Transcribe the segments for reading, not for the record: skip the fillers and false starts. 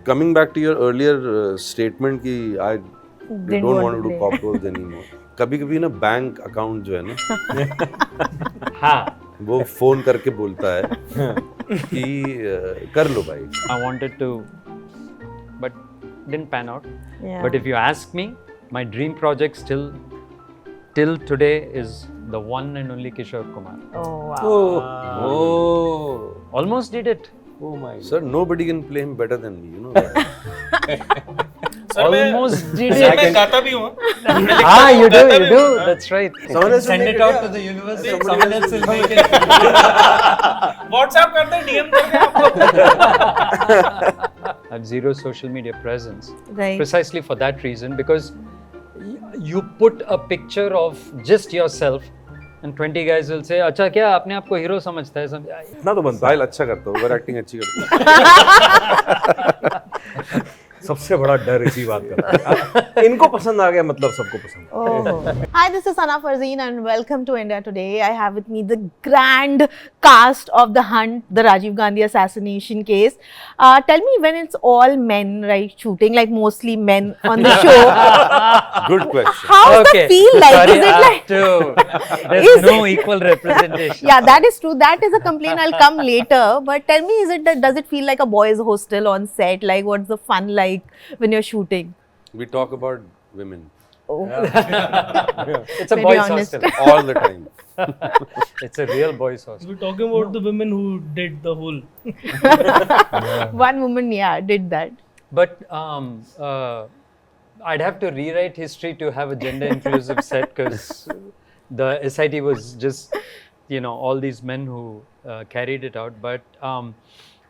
coming back to your earlier statement कि I don't want to do cop roles anymore. कभी-कभी ना bank account जो है ना हाँ वो फोन करके बोलता है कि कर लो भाई. I wanted to but didn't pan out. Yeah. But if you ask me, my dream project still till today is the one and only Kishore Kumar. Oh wow. Oh. Almost did it. Oh my God. Sir, nobody can play him better than me, you know that. Almost did sir it. मैं गाता भी हूँ. Ah, you do. That's right. Send it out to the universe. Someone else will make it. WhatsApp करते हैं, DM करते हैं आपको. I have zero social media presence. Right. Precisely for that reason, because you put a picture of just yourself and 20 guys will say, अच्छा क्या आपने आपको hero समझता है? इतना तो बनता है. साहिल अच्छा करता है, ओवर एक्टिंग अच्छी करता है. सबसे बड़ा डर इसी बात का. इनको पसंद आ गया मतलब सबको पसंद. Oh. Hi, this is Sana Farzeen and welcome to India Today. I have with me the grand cast of The Hunt, the Rajiv Gandhi Assassination Case. Tell me, when it's all men, right, shooting, like mostly men on the show, Good question. how's the feel like? Sorry, Is it like... there's no equal representation. Yeah, that is true. That is a complaint. I'll come later. But tell me, does it feel like a boys' hostel on set? Like, what's the fun like when you're shooting? We talk about women Oh. It's a Very boys' honest. hostel. all the time. It's a real boys' hostel. We're talking about the women who did the whole. One woman, yeah, did that. But I'd have to rewrite history to have a gender inclusive set, because the SIT was just, all these men who carried it out. But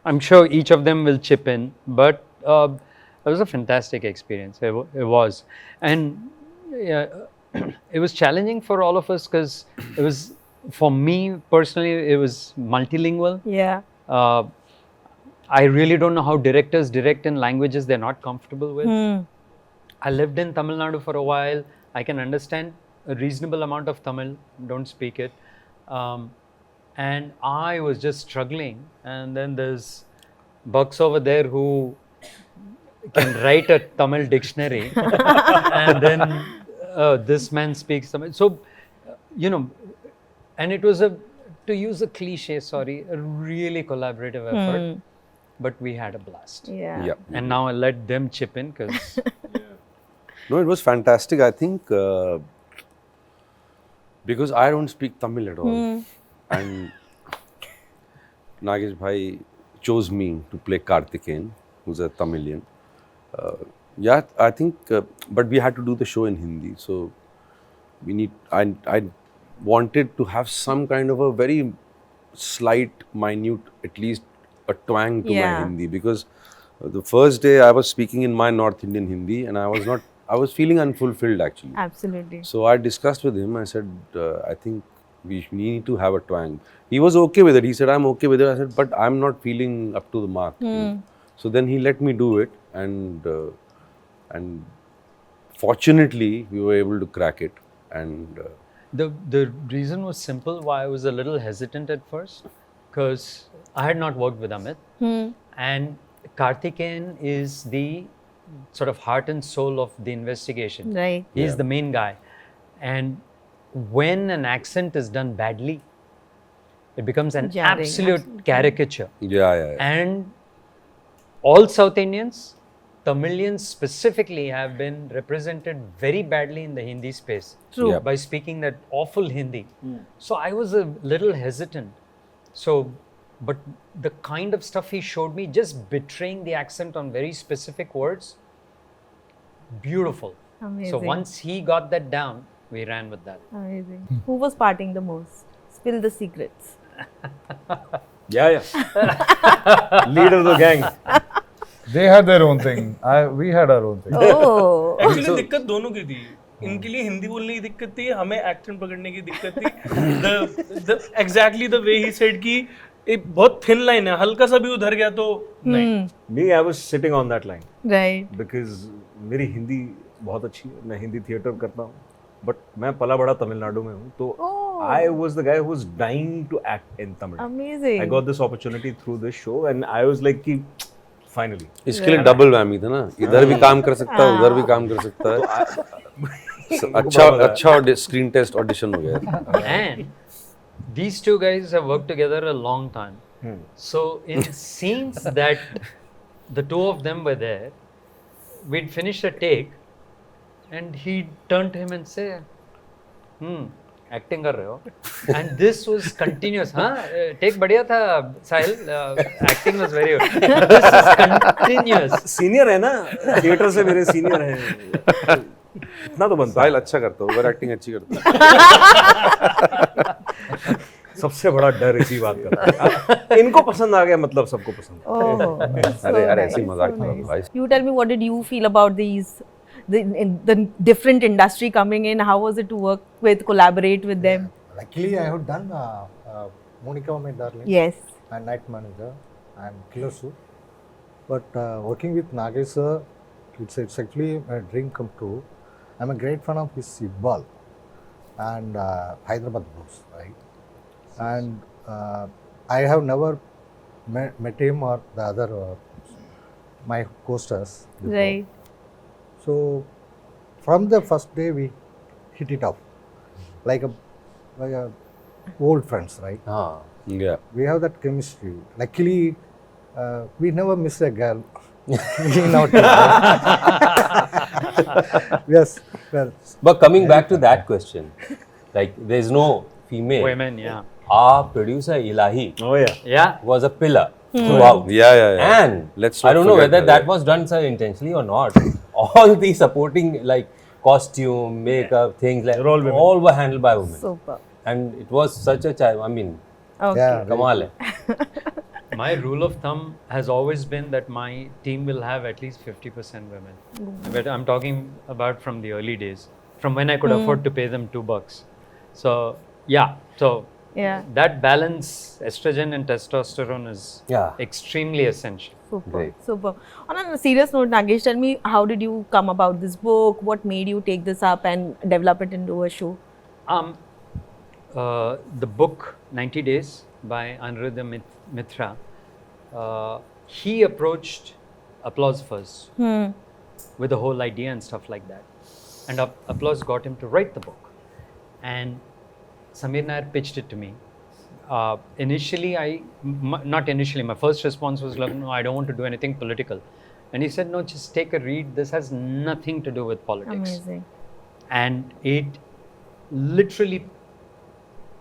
I'm sure each of them will chip in. But it was a fantastic experience. It was. And it was challenging for all of us, because it was, for me personally, it was multilingual. Yeah. I really don't know how directors direct in languages they're not comfortable with. Hmm. I lived in Tamil Nadu for a while. I can understand a reasonable amount of Tamil, don't speak it. And I was just struggling. And then there's bucks over there who can write a Tamil dictionary. And then this man speaks Tamil. So, and it was to use a cliche, a really collaborative effort. But we had a blast. Yeah. Yeah. And now I'll let them chip in, because No, it was fantastic. I think because I don't speak Tamil at all, and Nagesh bhai chose me to play Karthikeyan, who's a Tamilian. Yeah, I think, but we had to do the show in Hindi, so I wanted to have some kind of a very slight, minute, at least a twang to my Hindi, because the first day I was speaking in my North Indian Hindi, and I was feeling unfulfilled actually. Absolutely. So I discussed with him. I said, I think we need to have a twang. He was okay with it. He said, I'm okay with it. I said, but I'm not feeling up to the mark. So then he let me do it, and fortunately we were able to crack it. And the reason was simple why I was a little hesitant at first, because I had not worked with Amit. And Karthikeyan is the sort of heart and soul of the investigation. Right. He's the main guy. And when an accent is done badly, it becomes an Jarring, absolute caricature. yeah. And all South Indians, Tamilians specifically, have been represented very badly in the Hindi space. True. Yeah. By speaking that awful Hindi. So I was a little hesitant. So, but the kind of stuff he showed me, just betraying the accent on very specific words, beautiful. Amazing. So once he got that down, we ran with that. Amazing. Who was partying the most? Spill the secrets. Yeah. Leader of the gang. They had their own thing. We had our own thing. Oh. Actually दिक्कत दोनों की थी. इनके लिए हिंदी बोलने की दिक्कत थी, हमें एक्सेंट पकड़ने की दिक्कत थी. Exactly the way he said कि एक बहुत thin line है, हल्का सा भी उधर गया तो नहीं. Me, I was sitting on that line. Right. Because मेरी हिंदी बहुत अच्छी है, मैं हिंदी थिएटर करता हूँ, but मैं पला बड़ा तमिलनाडु में हूँ, तो I was the guy who was dying to act in Tamil. Amazing. I got this opportunity through this show, and I was like कि फाइनली इसके लिए डबल वैमी था ना, इधर भी काम कर सकता है, उधर भी काम कर सकता है. अच्छा स्क्रीन टेस्ट ऑडिशन हो गया. And these two guys have worked together a long time. So in scenes that the two of them were there, we'd finish a take and he'd turn to him and say, acting कर रहे हो? And this was continuous. हाँ, take बढ़िया था साहिल, acting was very good. This is continuous. Senior है ना, theatre से मेरे सीनियर हैं, इतना तो बनता साहिल अच्छा करता है, ओवर एक्टिंग अच्छी करता है. सबसे बड़ा डर इसी बात का. इनको पसंद आ गया मतलब सबको पसंद. अरे यार ऐसी मजाक कर भाई. You tell me, what did you feel about the different industry coming in? How was it to work with, collaborate with them? Luckily, I have done Monica, My Darling. Yes. And Night Manager and Killer Soup. But working with Nagesh sir, it's actually a dream come true. I'm a great fan of his Iqbal and Hyderabad Blues, right? And I have never met him or the other my co-stars before. Right. So from the first day we hit it off like a old friends, right? Yeah. We have that chemistry. Luckily, we never miss a girl in our team. Yes. Well, But coming back to that question, like there's no female. Women, yeah. Our producer Ilahi Oh yeah. Yeah. was a pillar throughout. Yeah. And Let's I not don't know forget whether that, that was done sir intentionally or not. All the supporting like costume, makeup, things like They're all women. all were handled by women. Super. And it was such a child. I mean, Okay. yeah. kamal hai. My rule of thumb has always been that my team will have at least 50% women. But I'm talking about from the early days, from when I could afford to pay them $2. So yeah, so Yeah. that balance, estrogen and testosterone, is Yeah. extremely essential. Super. Right. Super. On a serious note, Nagesh, tell me, how did you come about this book? What made you take this up and develop it into a show? The book 90 Days by Anuruddha Mitra, he approached Applause first with the whole idea and stuff like that. And Applause got him to write the book. And Samir Nair pitched it to me. Initially, not initially, my first response was like, no, I don't want to do anything political. And he said, no, just take a read. This has nothing to do with politics. Amazing. And it literally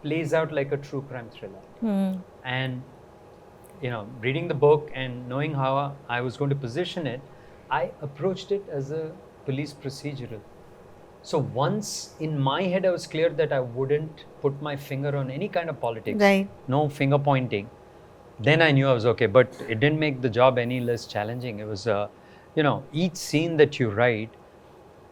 plays out like a true crime thriller. And you know, reading the book and knowing how I was going to position it, I approached it as a police procedural. So once in my head I was clear that I wouldn't put my finger on any kind of politics, Right. no finger pointing, then I knew I was okay. But it didn't make the job any less challenging. It was, you know, each scene that you write,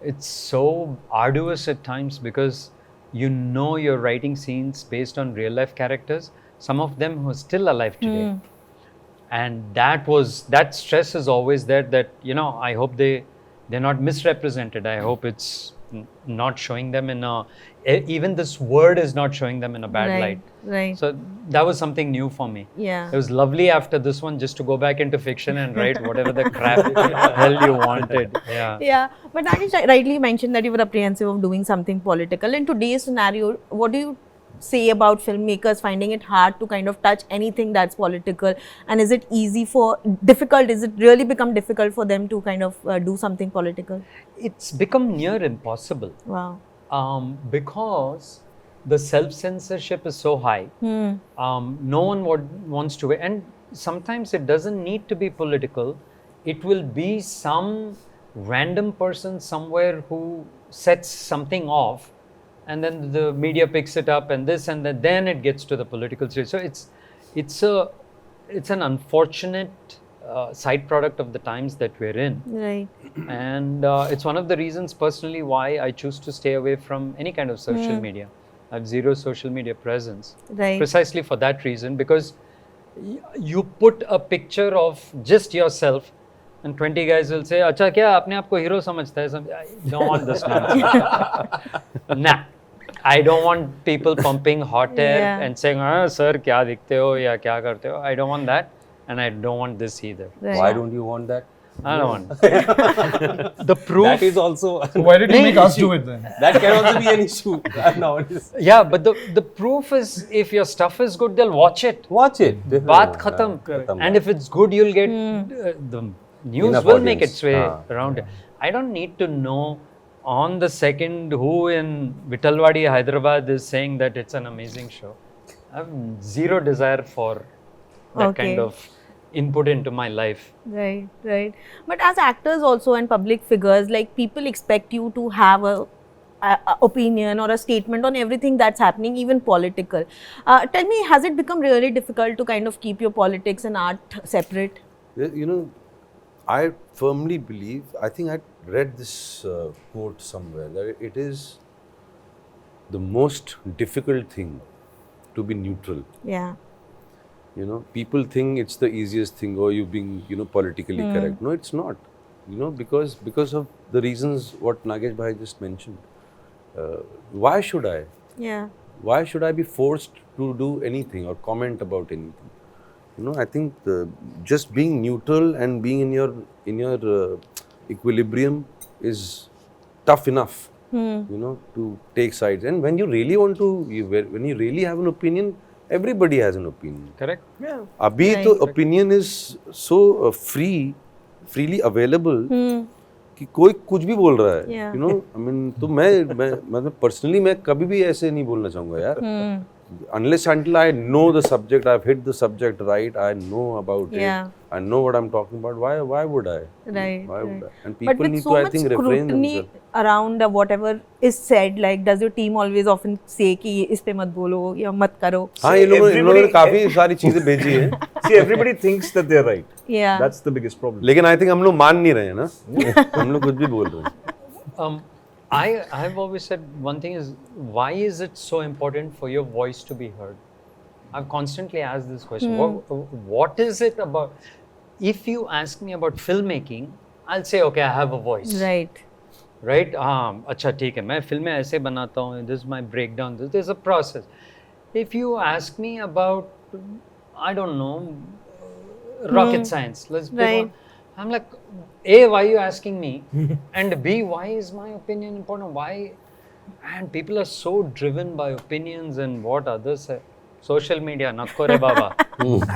it's so arduous at times because you know you're writing scenes based on real life characters, some of them who are still alive today. And that stress is always there, that, you know, I hope they're not misrepresented. I hope it's not showing them in a, even this word is not showing them in a bad light. Right. So that was something new for me. Yeah. It was lovely after this one just to go back into fiction and write whatever the crap hell you wanted. Yeah. Yeah, but Nagesh rightly mentioned that you were apprehensive of doing something political. In today's scenario, what do you say about filmmakers finding it hard to kind of touch anything that's political? And is it difficult? Is it really become difficult for them to kind of do something political? It's become near impossible. Wow. Because the self-censorship is so high. No one wants to, and sometimes it doesn't need to be political. It will be some random person somewhere who sets something off, and then the media picks it up, and this and that. Then it gets to the political stage. So it's an unfortunate side product of the times that we're in. Right. And it's one of the reasons personally why I choose to stay away from any kind of social media. I have zero social media presence. Right. Precisely for that reason, because you put a picture of just yourself and 20 guys will say, "Acha kya apne aap ko hero samajhta hai?" I don't want this nonsense. Nah. I don't want people pumping hot air Yeah. and saying, "Sir, kya dikhte ho ya kya karte ho?" I don't want that. and I don't want this either. Right. Why don't you want that? I don't want. The proof. That is also So why did you make us do it then? that can also be an issue nowadays. Yeah, but the proof is if your stuff is good, they'll watch it. Watch it. Baat khatam. And if it's good, you'll get the news Enough will make audience. its way around it. I don't need to know on the second who in Vitalwadi, Hyderabad is saying that it's an amazing show. I have zero desire for that kind of input into my life. Right, right. But as actors also and public figures, like people expect you to have a opinion or a statement on everything that's happening, even political. Tell me, has it become really difficult to kind of keep your politics and art separate? You know, I firmly believe, I think I read this quote somewhere, that it is the most difficult thing to be neutral. Yeah. You know, people think it's the easiest thing, or you being, you know, politically correct. No, it's not. You know, because of the reasons what Nagesh Bhai just mentioned. Why should I? Yeah. Why should I be forced to do anything or comment about anything? You know, I think just being neutral and being in your equilibrium is tough enough. You know, to take sides. And when you really want to, when you really have an opinion, everybody has an opinion. Correct? Yeah. Abhi to opinion is so freely available कि कोई कुछ भी बोल रहा है. Yeah. You know, I mean, तो मैं personally मैं कभी भी ऐसे नहीं बोलना चाहूँगा यार. Unless until I know the subject, I've hit the subject right, I know about Yeah. it, I know what I'm talking about. Why would I? Right. Why would right. I? And But people with need so to, I much think, refrain scrutiny themselves. around whatever is said, like does your team always often say कि इस पे मत बोलो या मत करो? हाँ, इन लोगों ने everybody- काफी सारी चीजें भेजी हैं. See, everybody thinks that they're right. Yeah. That's the biggest problem. लेकिन I think हम लोग मान नहीं रहे हैं ना. हम लोग कुछ भी बोल रहे हैं. I've always said one thing is, why is it so important for your voice to be heard? I've constantly asked this question. What is it about? If you ask me about filmmaking, I'll say, okay, I have a voice. Right. Right? अच्छा ठीक है, मैं फिल्में ऐसे बनाता हूँ. This is my breakdown. This is a process. If you ask me about, I don't know, rocket science, let's pick Right. one. I'm like, A, why are you asking me? And B, why is my opinion important? Why? And people are so driven by opinions and what others say. Social media, nakko re baba.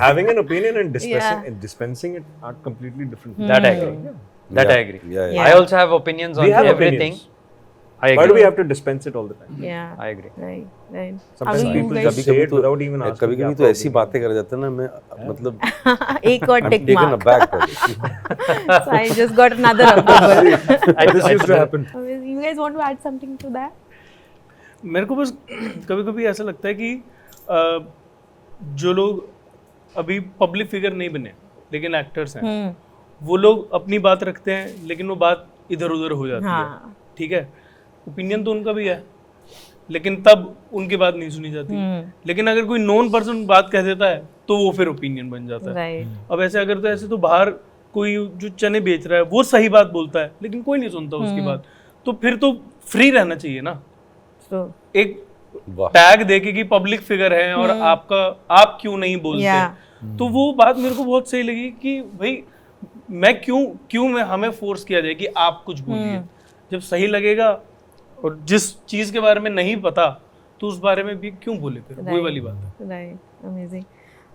Having an opinion and Yeah. dispensing it are completely different. That I agree. That I agree. Yeah. Yeah. I also have opinions on We have everything. opinions. I agree. Why do we have to dispense it all the time? Yeah. I agree. Right. Right. Sometimes How do you people guys? just say it without even asking. कभी कभी तो ऐसी बातें कर जाते हैं ना, मैं मतलब एक और I'm tick taken mark. aback by it. So I just got another approval. This used to happen. You guys want to add something to that? मेरे को बस कभी-कभी ऐसा लगता है कि जो लोग अभी पब्लिक फिगर नहीं बने लेकिन एक्टर्स हैं, वो लोग अपनी बात रखते हैं लेकिन वो बात इधर-उधर हो जाती है. ठीक है, ओपिनियन तो उनका भी है लेकिन तब उनकी बात नहीं सुनी जाती. लेकिन अगर कोई नोन पर्सन बात कह देता है तो वो फिर ओपिनियन बन जाता है. Right. अब ऐसे अगर तो ऐसे तो बाहर कोई जो चने बेच रहा है वो सही बात बोलता है लेकिन कोई नहीं सुनता उसकी बात, तो फिर तो फ्री रहना चाहिए ना. So. एक टैग देके कि पब्लिक फिगर है और आप क्यों नहीं बोलते. Yeah. तो वो बात मेरे को बहुत सही लगी कि भाई मैं क्यों हमें फोर्स किया जाए कि आप कुछ बोलिए. जब सही लगेगा और जिस चीज के बारे में नहीं पता तो उस बारे में भी क्यों बोले, फिर वही वाली बात है. Right. Amazing.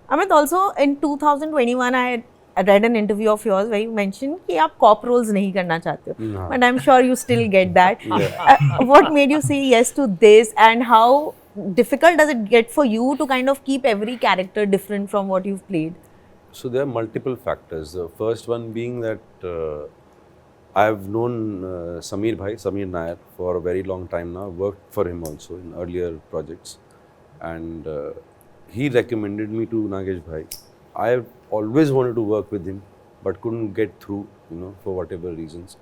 Amit, also in 2021 I read an interview of yours where you mentioned कि आप cop roles नहीं करना चाहते हो. No. But I'm sure you still get that. What made you say yes to this, and how difficult does it get for you to kind of keep every character different from what you've played? So there are multiple factors. The first one being that I've known Samir Nair for a very long time now. Worked for him also in earlier projects, and he recommended me to Nagesh Bhai. I always wanted to work with him, but couldn't get through, you know, for whatever reasons.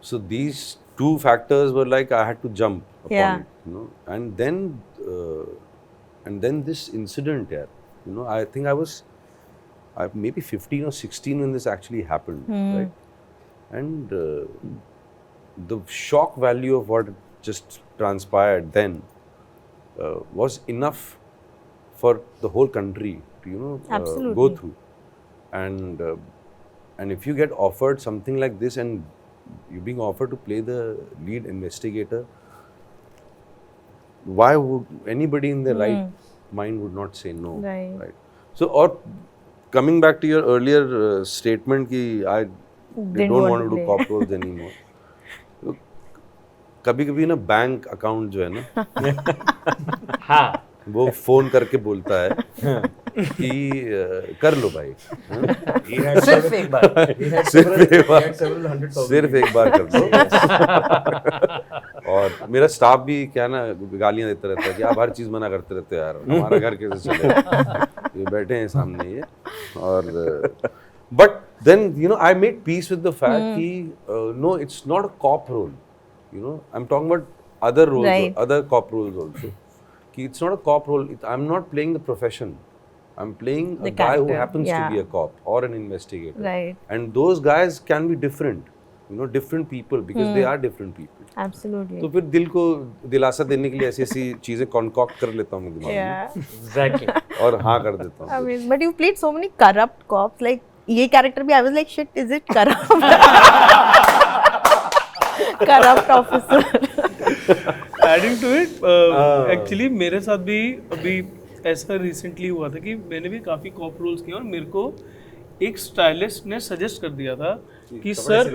So these two factors were like I had to jump upon it, you know. And then this incident, yeah, you know, I think I was maybe 15 or 16 when this actually happened, right? And the shock value of what just transpired then was enough for the whole country to, you know, go through. and if you get offered something like this and you're being offered to play the lead investigator, why would anybody in their right mind would not say no? Right. So, or coming back to your earlier statement कि I don't want to do cop roles anymore. So, कभी-कभी ना bank account जो है ना, हाँ, वो phone करके बोलता है कि कर लो भाई, सिर्फ एक बार, सिर्फ एक बार कर दो. और मेरा स्टाफ भी क्या ना गालियां देता रहता है कि आप हर चीज मना करते रहते हो यार, हमारा घर कैसे चलेगा, ये बैठे हैं सामने ये. और but then you know I made peace with the fact कि no it's not a cop role, you know, I'm talking about other roles, Right. other cop roles also. It's not a cop role. I'm not playing the profession. I'm playing The a guy who character, happens yeah. to be a cop or an investigator. Right. And those guys can be different. You know, different people because they are different people. Absolutely. तो फिर दिल को दिलासा देने के लिए ऐसी चीजें concoct कर लेता हूँ दिमाग में Yeah. exactly. और हाँ कर देता हूँ. I mean, but you played so many corrupt cops. Like ये character भी I was like, shit, is it corrupt? Corrupt officer. Adding to it actually मेरे साथ भी अभी ऐसा रिसेंटली हुआ था कि मैंने भी काफ़ी कॉप रोल्स किए और मेरे को एक स्टाइलिस्ट ने सजेस्ट कर दिया था कि सर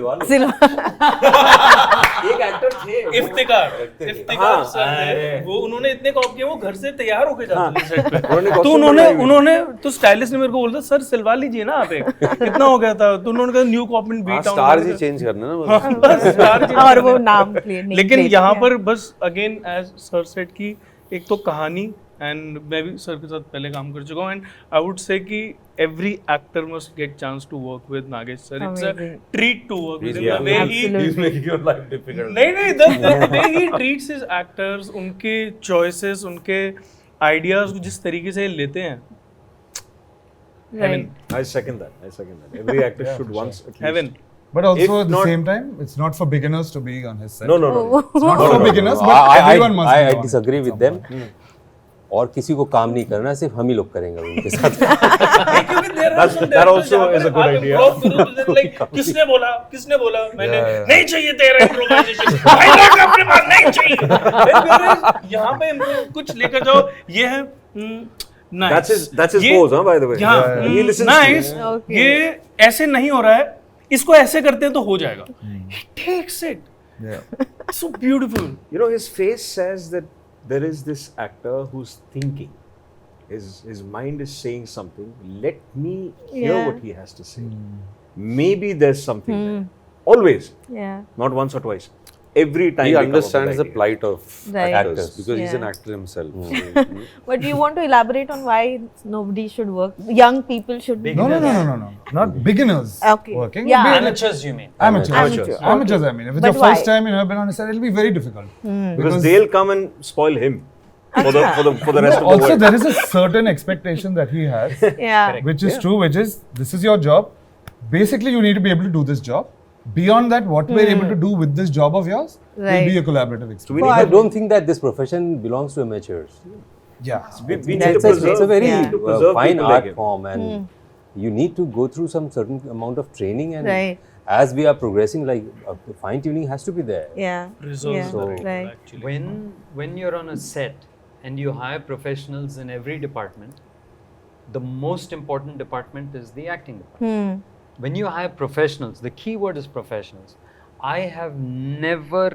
एक एक्टर थे इफ्तिकार सर थे, वो उन्होंने इतने कॉप किए वो घर से तैयार होके जाते थे सेट पे. तो उन्होंने तो स्टाइलिस्ट ने मेरे को बोला सर सिलवा लीजिए ना आप एक, कितना हो गया था. तो उन्होंने कहा new corp in B town, stars he change करना ना बस. बस स्टार चेंज और वो करना. नाम plate नहीं लेकिन plate यहाँ किया. पर बस अगेन एज सर सेट की एक तो कहानी, एंड मैं भी सर के साथ पहले काम कर चुका हूँ, एंड आई वुड से कि every actor must get chance to work with Nagesh sir. It's a Amazing. Treat to work with Yeah. The way he Absolutely. making your life difficult. नहीं the way he treats his actors, उनके choices, उनके ideas को जिस तरीके से लेते हैं, Right. I second that. Every actor should once at least. heaven. But also If at the not- same time, it's not for beginners to be on his set. No. It's not for beginners, but everyone must be I on it disagree with them. और किसी को काम नहीं करना, सिर्फ हम ही लोग करेंगे उनके साथ. क्योंकि there are some that directors also जहाँ पर is a good आप idea. improv करो तो then like किसने बोला मैंने Yeah. नहीं चाहिए तेरा improvisation, dialogue अपने पास नहीं चाहिए. Then whereas यहाँ पे improv कुछ लेकर जाओ, ये है nice. That's his ये- pose, huh, by the way. यहाँ He listens to nice, you. Okay. ये ऐसे नहीं हो रहा है, इसको ऐसे करते हैं तो हो जाएगा. He takes it. Yeah. So beautiful. You know, his face says that there is this actor who's thinking. His mind is saying something. Let me hear Yeah. what he has to say. Maybe there's something there. Always, Yeah. not once or twice. Every time He they come up with understands the ideas. plight of Right. actors because he's an Yeah. actor himself. So, you know. But do you want to elaborate on why nobody should work? Young people should be. No. Not beginners Okay. working. Yeah. Be- Amateurs, you mean? Amateurs. Amateurs. Amateurs, I mean. If it's But your first why? time you have been on a set, it'll be very difficult. Because they'll come and spoil him for the rest of the Also, world. there is a certain expectation that he has, Yeah. which is true, which is this is your job. Basically, you need to be able to do this job. Beyond that, what we're able to do with this job of yours will Right. be a collaborative experience. No, I don't think that this profession belongs to amateurs. Yeah. We need It's to a, it's a very Yeah. to preserve fine people like art him. form, and you need to go through some certain amount of training, and Right. as we are progressing, like fine tuning has to be there. Yeah. Resolves Yeah. the So- people, Right. actually. When you're on a set and you hire professionals in every department, the most important department is the acting department. When you hire professionals, the key word is professionals. I have never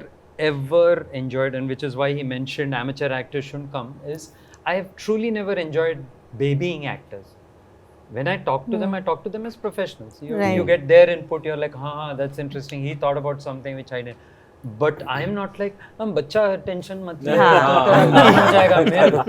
ever enjoyed, and which is why he mentioned amateur actors shouldn't come, is I have truly never enjoyed babying actors. When I talk to them, I talk to them as professionals. Right. You get their input, you're like, that's interesting, he thought about something which I didn't. But I am not like, बच्चा tension मत ले, तेरा काम हो जाएगा.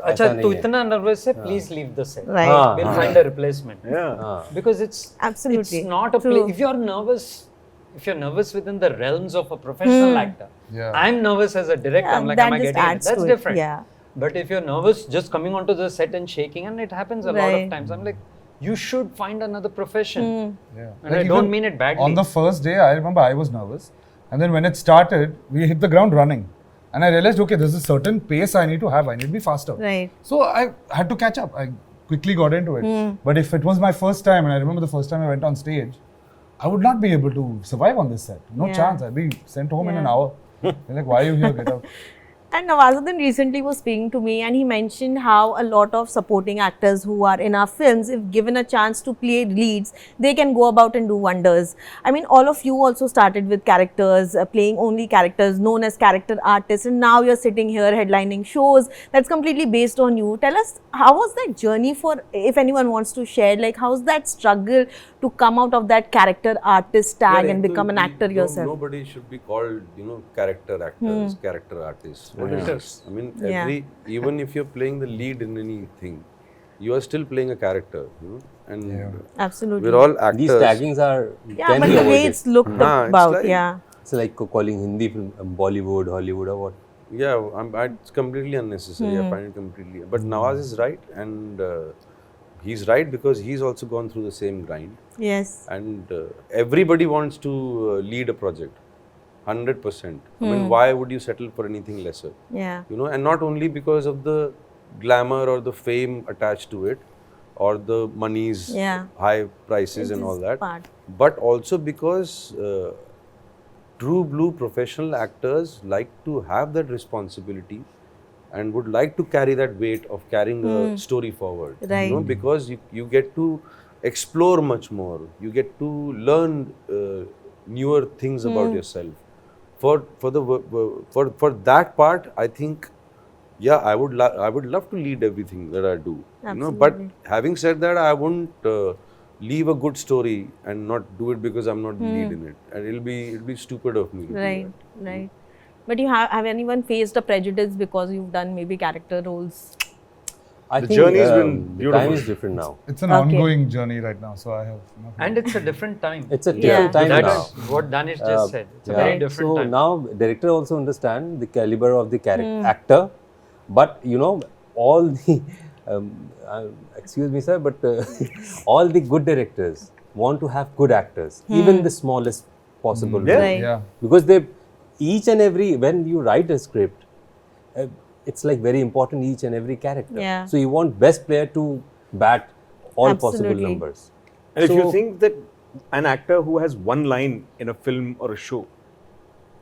अच्छा तू इतना नर्वस है, please leave the set. Right. We'll find a replacement. Yeah. Because it's Absolutely. it's not a play. True. If you're nervous within the realms of a professional actor, Yeah. I'm nervous as a director. I'm like, that am I just getting it? adds That's to it. different. Yeah. But if you're nervous just coming onto the set and shaking, and it happens a lot Right. of times, I'm like, you should find another profession. Yeah. And I don't mean it badly. On the first day, I remember I was nervous. And then when it started, we hit the ground running. And I realized, okay, there's a certain pace I need to have. I need to be faster. Right. So I had to catch up. quickly got into it. But if it was my first time, and I remember the first time I went on stage, I would not be able to survive on this set. No chance. I'd be sent home in an hour. They're like, why are you here? Get out. And Nawazuddin recently was speaking to me and he mentioned how a lot of supporting actors who are in our films, if given a chance to play leads, they can go about and do wonders. I mean, all of you also started with characters, playing only characters, known as character artists, and now you're sitting here headlining shows that's completely based on you. Tell us, how was that journey for, if anyone wants to share, like how's that struggle to come out of that character artist tag and become an actor yourself? Nobody should be called, character actors, character artists. What is this? I mean, even if you're playing the lead in anything, you are still playing a character, and absolutely, we're all actors. These taggings are but the way it's looked about, it's like calling Hindi film Bollywood, Hollywood, or what? Yeah, it's completely unnecessary. I find it completely. But Nawaz is right, and he's right because he's also gone through the same grind. Yes. And everybody wants to lead a project, 100%. I mean, why would you settle for anything lesser? Yeah. And not only because of the glamour or the fame attached to it, or the money's high prices and all that, but also because true blue professional actors like to have that responsibility and would like to carry that weight of carrying a story forward. Right. Because you get to explore much more. You get to learn newer things about yourself. For that part, I think, I would love to lead everything that I do. But having said that, I wouldn't leave a good story and not do it because I'm not the lead in it, and it'll be stupid of me to do that. Right. But you have anyone faced a prejudice because you've done maybe character roles? I The think journey's been the beautiful. time is different now. It's an ongoing journey right now, so I have nothing. And it's a different time. It's a different time now. That's what Danish just said. It's a very different time. So now director also understand the caliber of the actor, but all the excuse me sir, but all the good directors want to have good actors, even the smallest possible role. Right. Because they each and every, when you write a script, it's like very important, each and every character. So you want best player to bat all possible numbers. And if you think that an actor who has one line in a film or a show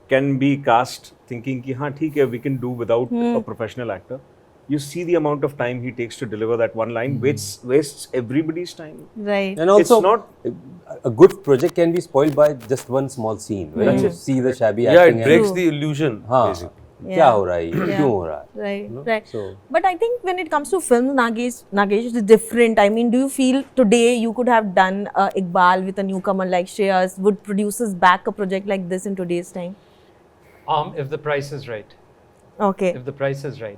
can be cast thinking ki haan theek hai, we can do without a professional actor, you see the amount of time he takes to deliver that one line, which wastes everybody's time. Right. And also, It's not a good project can be spoiled by just one small scene where you see the shabby acting. It breaks the illusion, basically. क्या हो रहा है, क्यों हो रहा है? Right. So, But I think when it comes to films, Nagesh is different. I mean, do you feel today you could have done Iqbal with a newcomer like Shreyas? Would producers back a project like this in today's time? If the price is right. Okay. If the price is right.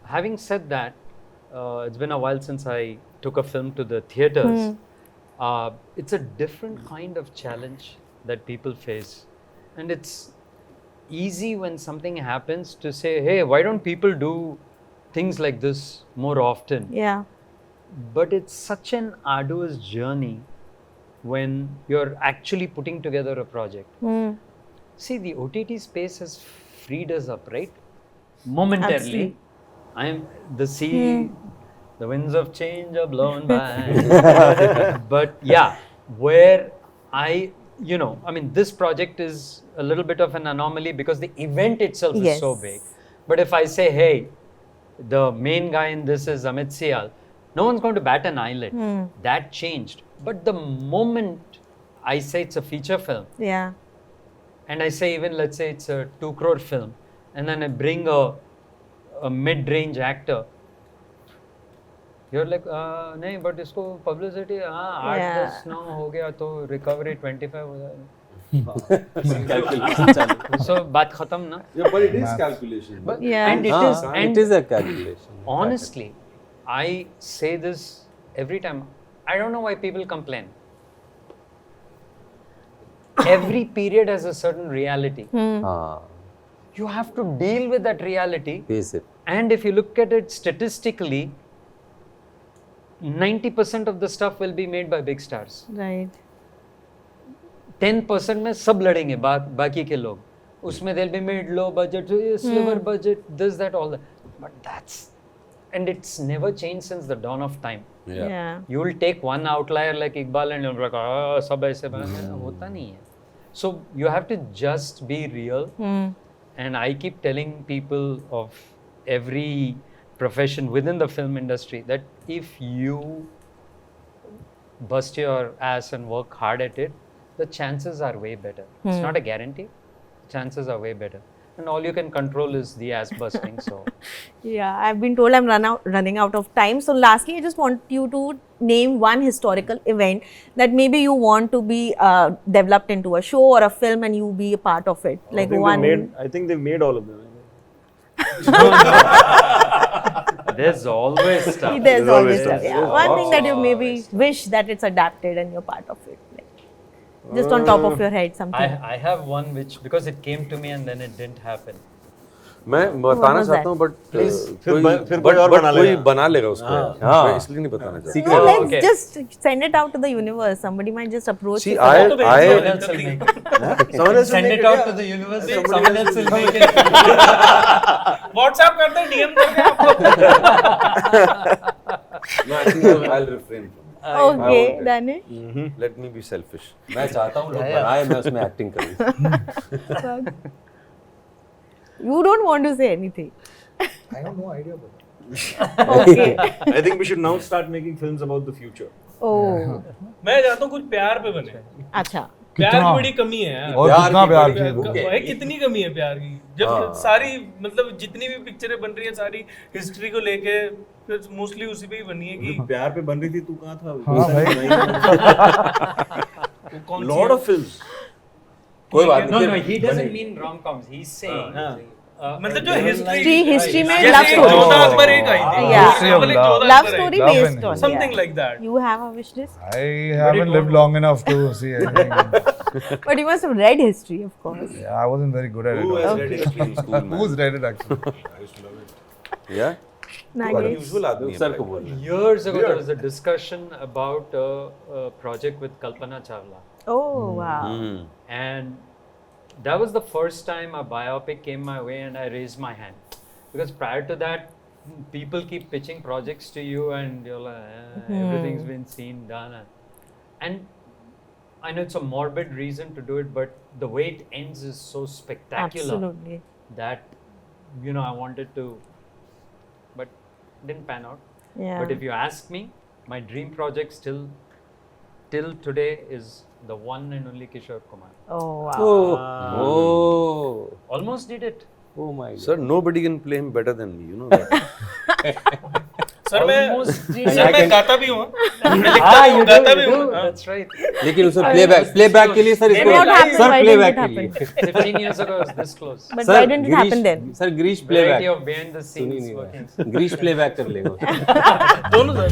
Having said that, it's been a while since I took a film to the theatres. It's a different kind of challenge that people face. And it's easy when something happens to say, hey, why don't people do things like this more often? Yeah. But it's such an arduous journey when you're actually putting together a project. See, the OTT space has freed us up, right? Momentarily. Absolutely. I am the sea, the winds of change are blown by. But yeah, where I mean, this project is a little bit of an anomaly because the event itself is so big. But if I say, hey, the main guy in this is Amit Sial, no one's going to bat an eyelid. That changed. But the moment I say it's a feature film, and I say even, let's say it's a 2 crore film, and then I bring a mid-range actor, you're like, nahi, but isko publicity, 8-10 ho gaya, to recovery 25 ho jayega. So, baat khatam na? Yeah, but it is calculation. But, Yeah. and it is a calculation. Honestly, I say this every time. I don't know why people complain. Every period has a certain reality. You have to deal with that reality. Face it. And if you look at it statistically, 90% of the stuff will be made by big stars. Right. 10% में सब लड़ेंगे बाकी के लोग. उसमें they'll be mid, low budget, sliver budget, this, that, all that. But and it's never changed since the dawn of time. Yeah. You will take one outlier like Iqbal and you'll be like, oh, sab aise bana hota nahi hai. So you have to just be real. And I keep telling people of every profession within the film industry that if you bust your ass and work hard at it, the chances are way better. It's not a guarantee. Chances are way better. And all you can control is the ass busting. So Yeah, I've been told I'm running out of time. So lastly, I just want you to name one historical event that maybe you want to be developed into a show or a film and you be a part of it. Like one. I think they've made all of them. there's always stuff. There's always stuff. stuff. Yeah. One thing that you maybe wish that it's adapted and you're part of it. Like, just on top of your head, something. I have one which, because it came to me and then it didn't happen. मैं बताना was चाहता हूँ but फिर कोई और बना कोई लेगा। बना लेगा उसको मैं इसलिए नहीं बताना चाहता No, let's Okay. just send it out to the universe. Somebody might just approach See, it. Someone I else will make it. Someone else Send it out to the universe. Someone else will make it. WhatsApp करते हैं, DM करते हैं आपको। no, I think I'll refrain from it. Okay, I Danish. Let me be selfish. मैं चाहता हूँ लोग बनाए मैं उसमें एक्टिंग करूँ. You don't want to say anything. I have no idea about that. Okay. I think we should now start making films about the future. Oh. मैं चाहता हूँ कुछ प्यार पे बने। अच्छा. प्यार कितना? की बड़ी कमी है यार। और कितना प्यार किए वो? भाई कितनी कमी है प्यार की, जब सारी मतलब जितनी भी पिक्चरें बन रही है सारी हिस्ट्री को लेके मोस्टली उसी पे ही बनी है कि प्यार पे बन रही थी, तू कहाँ था? वो कौन सी Lot है? of films. कोई बात नहीं. No, he doesn't mean rom-coms. He's saying. मतलब जो History में जैसे love एक story. जोधा अकबर एक आई थी, Yeah. दूसरी वाली एक जोधा Love अकबर आई story थी। Love based and on. Something yeah. like that. You have a wish list? I haven't lived long enough to see anything. But you must have read history, of course. Yeah, I wasn't very good at it. Who has also. read history in school, man? Who's read it actually? I used to love it. Yeah? Nagesh. Usual आदमी है sir को भाई. बोलना. Years ago, there was a discussion about a project with Kalpana Chawla. Oh, wow. And that was the first time a biopic came my way and I raised my hand. Because prior to that, people keep pitching projects to you and you're like, everything's been seen, done. And I know it's a morbid reason to do it, but the way it ends is so spectacular Absolutely. that, you know, I wanted to, but didn't pan out. Yeah. But if you ask me, my dream project still, till today, is the one and only Kishore Kumar. Oh, wow. Oh. Almost did it. Oh my God. Sir, nobody can play him better than me. You know that. Sir Almost did it. मैं गाता भी हूँ, मैं लिखता Ah, भी हूँ, you गाता do, भी you हूँ। do. That's right. लेकिन उसे प्लेबैक के लिए सर May not happen. इसको सर Why प्लेबैक didn't के it लिए 15 years ago, I was this close. But why didn't it happen then? Sir Girish Variety playback of behind the scenes working. Girish playback कर लेगा. दोनों sir.